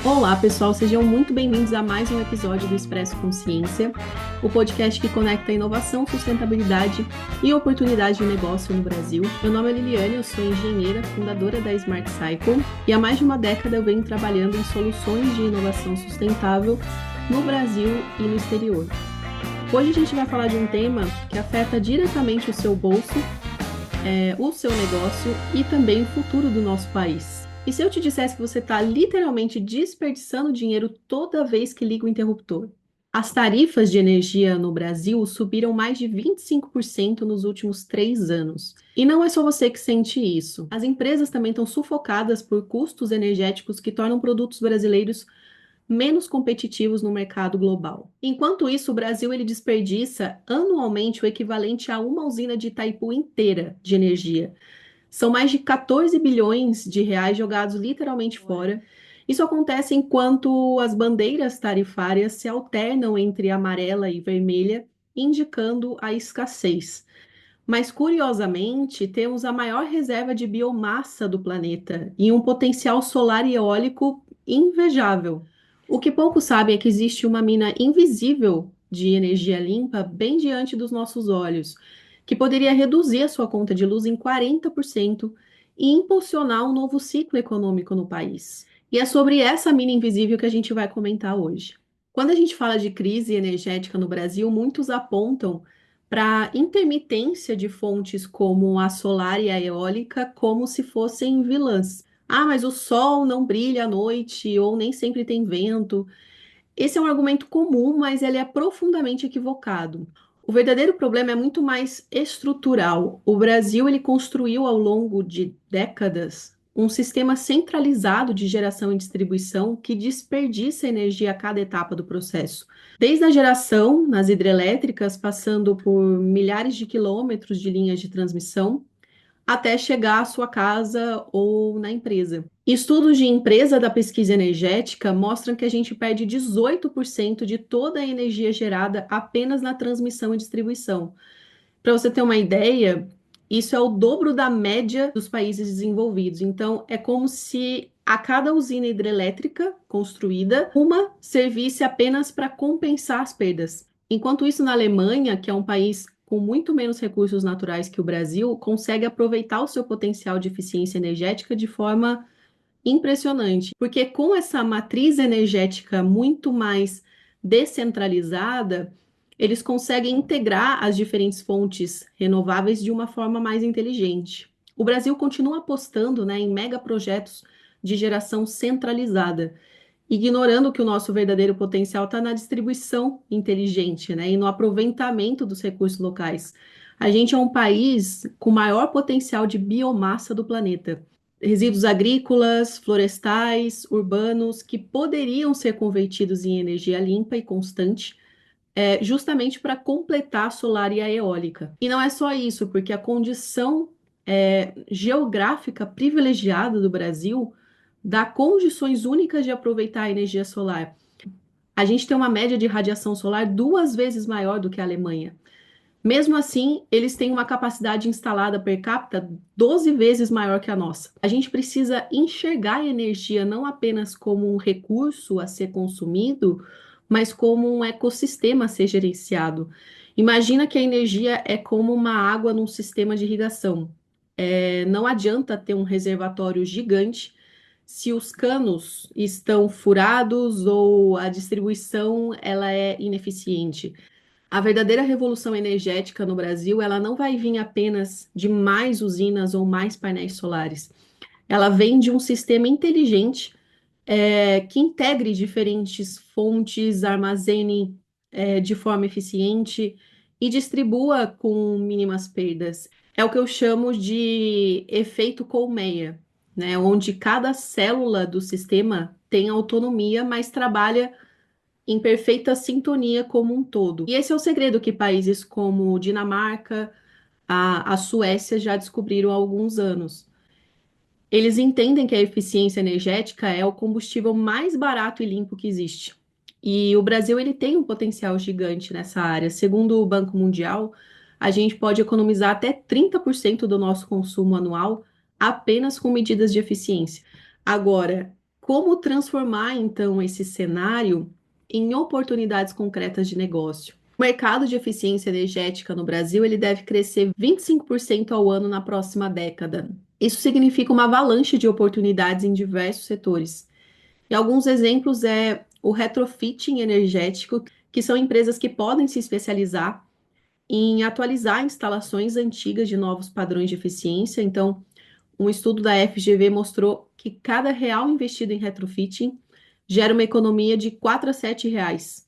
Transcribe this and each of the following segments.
Olá, pessoal, sejam muito bem-vindos a mais um episódio do Expresso Consciência, o podcast que conecta inovação, sustentabilidade e oportunidade de negócio no Brasil. Meu nome é Liliane, eu sou engenheira, fundadora da Smart Cycle e há mais de uma década eu venho trabalhando em soluções de inovação sustentável no Brasil e no exterior. Hoje a gente vai falar de um tema que afeta diretamente o seu bolso, o seu negócio e também o futuro do nosso país. E se eu te dissesse que você está literalmente desperdiçando dinheiro toda vez que liga o interruptor? As tarifas de energia no Brasil subiram mais de 25% nos últimos 3 anos. E não é só você que sente isso. As empresas também estão sufocadas por custos energéticos que tornam produtos brasileiros menos competitivos no mercado global. Enquanto isso, o Brasil ele desperdiça anualmente o equivalente a uma usina de Itaipu inteira de energia. São mais de 14 bilhões de reais jogados literalmente fora. Isso acontece enquanto as bandeiras tarifárias se alternam entre amarela e vermelha, indicando a escassez. Mas, curiosamente, temos a maior reserva de biomassa do planeta e um potencial solar e eólico invejável. O que poucos sabem é que existe uma mina invisível de energia limpa bem diante dos nossos olhos, que poderia reduzir a sua conta de luz em 40% e impulsionar um novo ciclo econômico no país. E é sobre essa mina invisível que a gente vai comentar hoje. Quando a gente fala de crise energética no Brasil, muitos apontam para a intermitência de fontes como a solar e a eólica como se fossem vilãs. Ah, mas o sol não brilha à noite ou nem sempre tem vento. Esse é um argumento comum, mas ele é profundamente equivocado. O verdadeiro problema é muito mais estrutural. O Brasil ele construiu ao longo de décadas um sistema centralizado de geração e distribuição que desperdiça energia a cada etapa do processo. Desde a geração nas hidrelétricas, passando por milhares de quilômetros de linhas de transmissão, até chegar à sua casa ou na empresa. Estudos de empresa da pesquisa energética mostram que a gente perde 18% de toda a energia gerada apenas na transmissão e distribuição. Para você ter uma ideia, isso é o dobro da média dos países desenvolvidos. Então, é como se a cada usina hidrelétrica construída, uma servisse apenas para compensar as perdas. Enquanto isso, na Alemanha, que é um país com muito menos recursos naturais que o Brasil, consegue aproveitar o seu potencial de eficiência energética de forma impressionante, porque com essa matriz energética muito mais descentralizada, eles conseguem integrar as diferentes fontes renováveis de uma forma mais inteligente. O Brasil continua apostando, né, em megaprojetos de geração centralizada, ignorando que o nosso verdadeiro potencial está na distribuição inteligente, né, e no aproveitamento dos recursos locais. A gente é um país com maior potencial de biomassa do planeta. Resíduos agrícolas, florestais, urbanos, que poderiam ser convertidos em energia limpa e constante, justamente para completar a solar e a eólica. E não é só isso, porque a condição geográfica privilegiada do Brasil dá condições únicas de aproveitar a energia solar. A gente tem uma média de radiação solar 2 vezes maior do que a Alemanha. Mesmo assim, eles têm uma capacidade instalada per capita 12 vezes maior que a nossa. A gente precisa enxergar a energia não apenas como um recurso a ser consumido, mas como um ecossistema a ser gerenciado. Imagina que a energia é como uma água num sistema de irrigação. Não adianta ter um reservatório gigante se os canos estão furados ou a distribuição ela é ineficiente. A verdadeira revolução energética no Brasil, ela não vai vir apenas de mais usinas ou mais painéis solares. Ela vem de um sistema inteligente que integre diferentes fontes, armazene de forma eficiente e distribua com mínimas perdas. É o que eu chamo de efeito colmeia, né? Onde cada célula do sistema tem autonomia, mas trabalha em perfeita sintonia como um todo. E esse é o segredo que países como Dinamarca, a Suécia já descobriram há alguns anos. Eles entendem que a eficiência energética é o combustível mais barato e limpo que existe. E o Brasil ele tem um potencial gigante nessa área. Segundo o Banco Mundial, a gente pode economizar até 30% do nosso consumo anual apenas com medidas de eficiência. Agora, Como transformar, então, esse cenário em oportunidades concretas de negócio? O mercado de eficiência energética no Brasil, ele deve crescer 25% ao ano na próxima década. Isso significa uma avalanche de oportunidades em diversos setores. E alguns exemplos é o retrofitting energético, que são empresas que podem se especializar em atualizar instalações antigas de novos padrões de eficiência. Então, um estudo da FGV mostrou que cada real investido em retrofitting gera uma economia de 4 a 7 reais,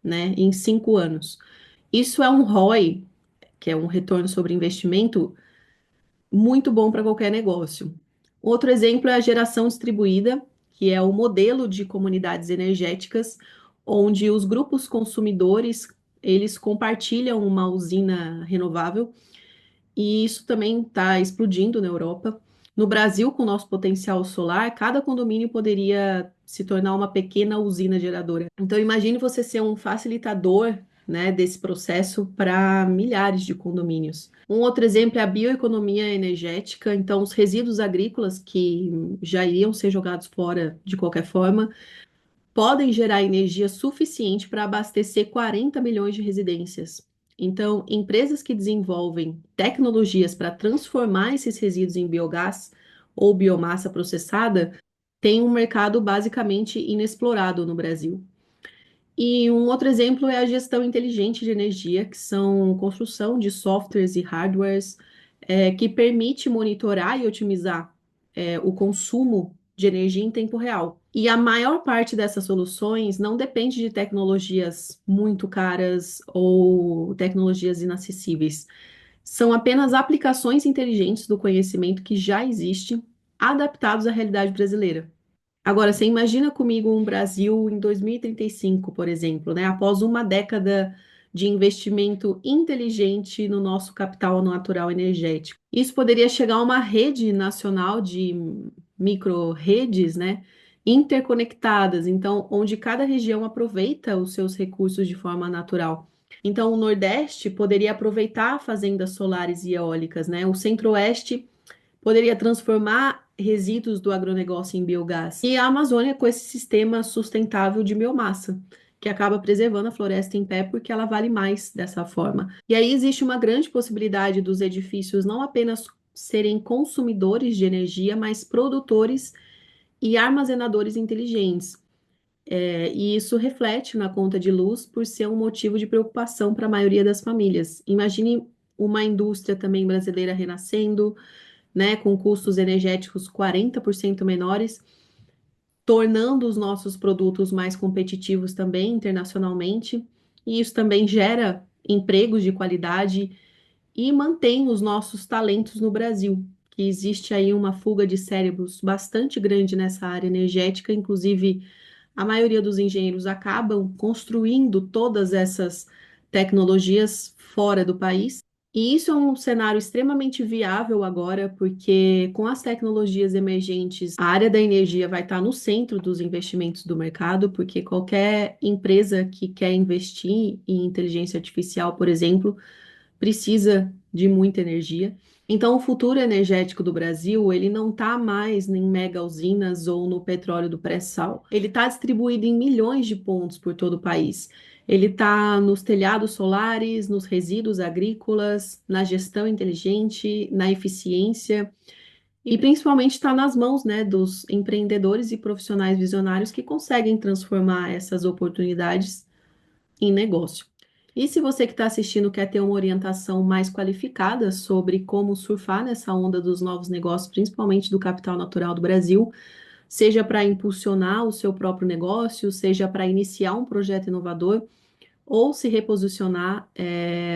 né, em 5 anos. Isso é um ROI, que é um retorno sobre investimento, muito bom para qualquer negócio. Outro exemplo é a geração distribuída, que é o modelo de comunidades energéticas, onde os grupos consumidores, eles compartilham uma usina renovável, e isso também está explodindo na Europa. No Brasil, com o nosso potencial solar, cada condomínio poderia se tornar uma pequena usina geradora. Então, imagine você ser um facilitador, né, desse processo para milhares de condomínios. Um outro exemplo é a bioeconomia energética. Então, os resíduos agrícolas que já iriam ser jogados fora de qualquer forma podem gerar energia suficiente para abastecer 40 milhões de residências. Então, empresas que desenvolvem tecnologias para transformar esses resíduos em biogás ou biomassa processada têm um mercado basicamente inexplorado no Brasil. E um outro exemplo é a gestão inteligente de energia, que são construção de softwares e hardwares, que permite monitorar e otimizar, o consumo de energia em tempo real. E a maior parte dessas soluções não depende de tecnologias muito caras ou tecnologias inacessíveis. São apenas aplicações inteligentes do conhecimento que já existe, adaptados à realidade brasileira. Agora, você imagina comigo um Brasil em 2035, por exemplo, né? Após uma década de investimento inteligente no nosso capital natural energético. Isso poderia chegar a uma rede nacional de micro-redes, né? Interconectadas, então, onde cada região aproveita os seus recursos de forma natural. Então, o Nordeste poderia aproveitar fazendas solares e eólicas, né? O Centro-Oeste poderia transformar resíduos do agronegócio em biogás. E a Amazônia com esse sistema sustentável de biomassa, que acaba preservando a floresta em pé porque ela vale mais dessa forma. E aí existe uma grande possibilidade dos edifícios não apenas serem consumidores de energia, mas produtores e armazenadores inteligentes. E isso reflete na conta de luz por ser um motivo de preocupação para a maioria das famílias. Imagine uma indústria também brasileira renascendo, né, com custos energéticos 40% menores, tornando os nossos produtos mais competitivos também internacionalmente, e isso também gera empregos de qualidade e mantém os nossos talentos no Brasil, que existe aí uma fuga de cérebros bastante grande nessa área energética, inclusive a maioria dos engenheiros acabam construindo todas essas tecnologias fora do país. E isso é um cenário extremamente viável agora, porque com as tecnologias emergentes, a área da energia vai estar no centro dos investimentos do mercado, porque qualquer empresa que quer investir em inteligência artificial, por exemplo, precisa de muita energia. Então, o futuro energético do Brasil, ele não está mais em mega usinas ou no petróleo do pré-sal. Ele está distribuído em milhões de pontos por todo o país. Ele está nos telhados solares, nos resíduos agrícolas, na gestão inteligente, na eficiência e principalmente está nas mãos, né, dos empreendedores e profissionais visionários que conseguem transformar essas oportunidades em negócio. E se você que está assistindo quer ter uma orientação mais qualificada sobre como surfar nessa onda dos novos negócios, principalmente do capital natural do Brasil, seja para impulsionar o seu próprio negócio, seja para iniciar um projeto inovador ou se reposicionar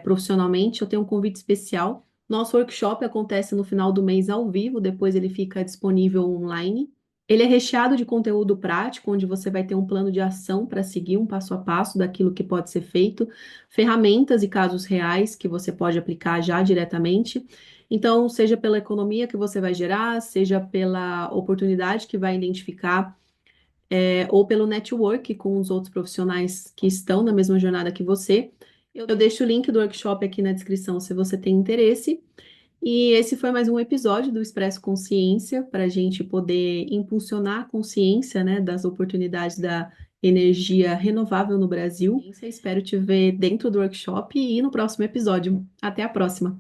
profissionalmente, eu tenho um convite especial. Nosso workshop acontece no final do mês ao vivo, depois ele fica disponível online. Ele é recheado de conteúdo prático, onde você vai ter um plano de ação para seguir um passo a passo daquilo que pode ser feito, ferramentas e casos reais que você pode aplicar já diretamente. Então, seja pela economia que você vai gerar, seja pela oportunidade que vai identificar, ou pelo network com os outros profissionais que estão na mesma jornada que você. Eu deixo o link do workshop aqui na descrição se você tem interesse. E esse foi mais um episódio do Expresso Consciência, para a gente poder impulsionar a consciência, né, das oportunidades da energia renovável no Brasil. Espero te ver dentro do workshop e no próximo episódio. Até a próxima!